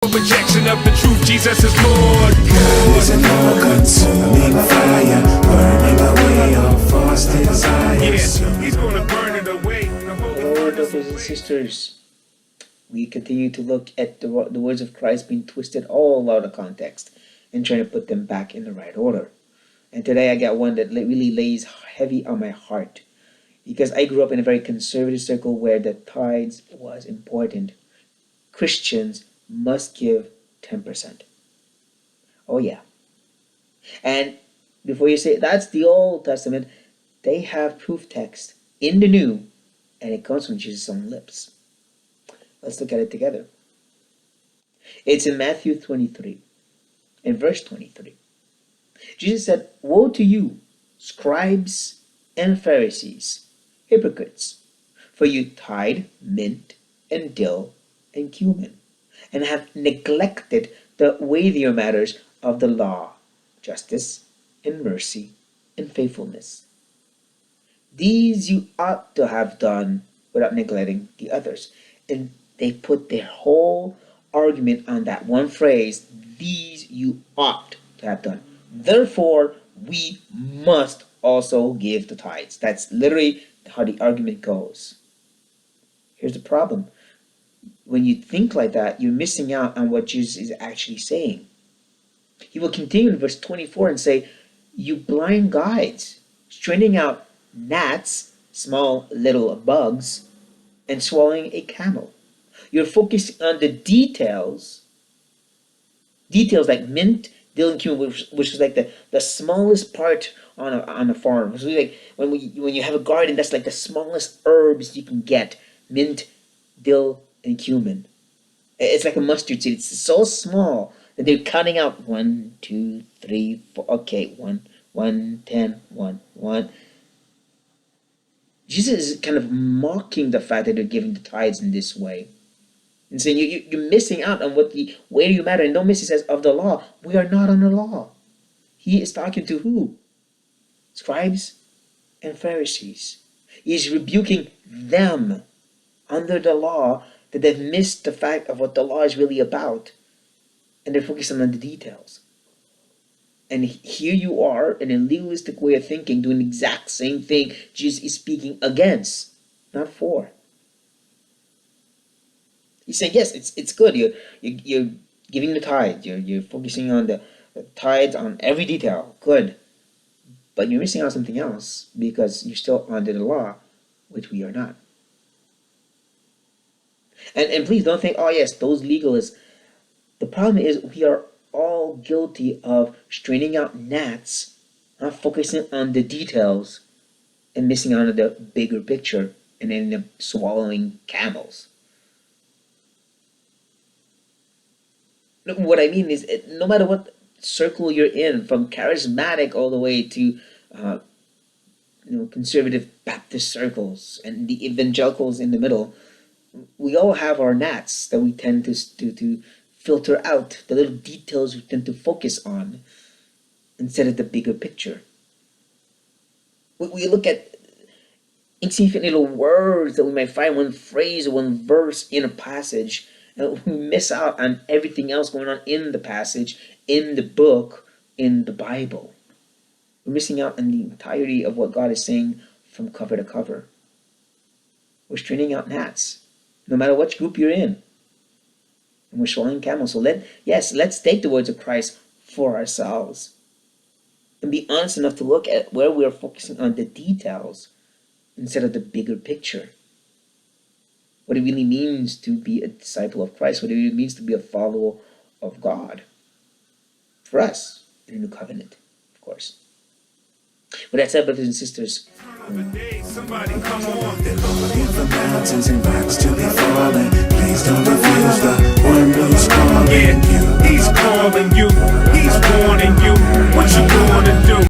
Rejection of the truth, Jesus is Lord. God is an all-consuming fire, burning away all false desires. Yeah, he's gonna burn it away. Hello, brothers and sisters. We continue to look at the words of Christ being twisted all out of context and trying to put them back in the right order. And today I got one that really lays heavy on my heart, because I grew up in a very conservative circle where the tithes was important. Christians must give 10%. Oh yeah. And before you say that's the Old Testament, they have proof text in the New, and it comes from Jesus' own lips. Let's look at it together. It's in Matthew 23, in verse 23. Jesus said, "Woe to you, scribes and Pharisees, hypocrites, for you tithe mint and dill and cumin, and have neglected the weightier matters of the law, justice and mercy and faithfulness. These you ought to have done without neglecting the others." And they put their whole argument on that one phrase, these you ought to have done. Therefore, we must also give the tithes. That's literally how the argument goes. Here's the problem. When you think like that, you're missing out on what Jesus is actually saying. He will continue in verse 24 and say, "You blind guides, straining out gnats, small little bugs, and swallowing a camel." You're focusing on the details like mint, dill, and cumin, which is like the smallest part on a farm. So like when you have a garden, that's like the smallest herbs you can get: mint, dill, and cumin. It's like a mustard seed. It's so small that they're counting out 1, 2, 3, 4. Okay, 1, 10, 1. Jesus is kind of mocking the fact that they're giving the tithes in this way, and saying you're missing out on what the weightier matter. And don't miss, he says, of the law. We are not under law. He is talking to who? Scribes and Pharisees. He's rebuking them under the law, that they've missed the fact of what the law is really about, and they're focusing on the details. And here you are, in a legalistic way of thinking, doing the exact same thing Jesus is speaking against, not for. He's saying, yes, it's good. You're giving the tithe. You're focusing on the tithes on every detail. Good. But you're missing out on something else, because you're still under the law, which we are not. And please don't think, oh yes, those legalists. The problem is we are all guilty of straining out gnats, not focusing on the details, and missing out on the bigger picture, and ending up swallowing camels. What I mean is, no matter what circle you're in, from charismatic all the way to conservative Baptist circles and the evangelicals in the middle, we all have our gnats that we tend to filter out, the little details we tend to focus on instead of the bigger picture. We look at insignificant little words that we might find, one phrase or one verse in a passage, and we miss out on everything else going on in the passage, in the book, in the Bible. We're missing out on the entirety of what God is saying from cover to cover. We're straining out gnats, no matter which group you're in. And we're swallowing camels. So let's take the words of Christ for ourselves and be honest enough to look at where we are focusing on the details instead of the bigger picture. What it really means to be a disciple of Christ, what it really means to be a follower of God. For us, in the new covenant, of course. With that said, brothers and sisters, Somebody come on. The Lord in the mountains and rocks to be falling. Please don't refuse the one who's calling you.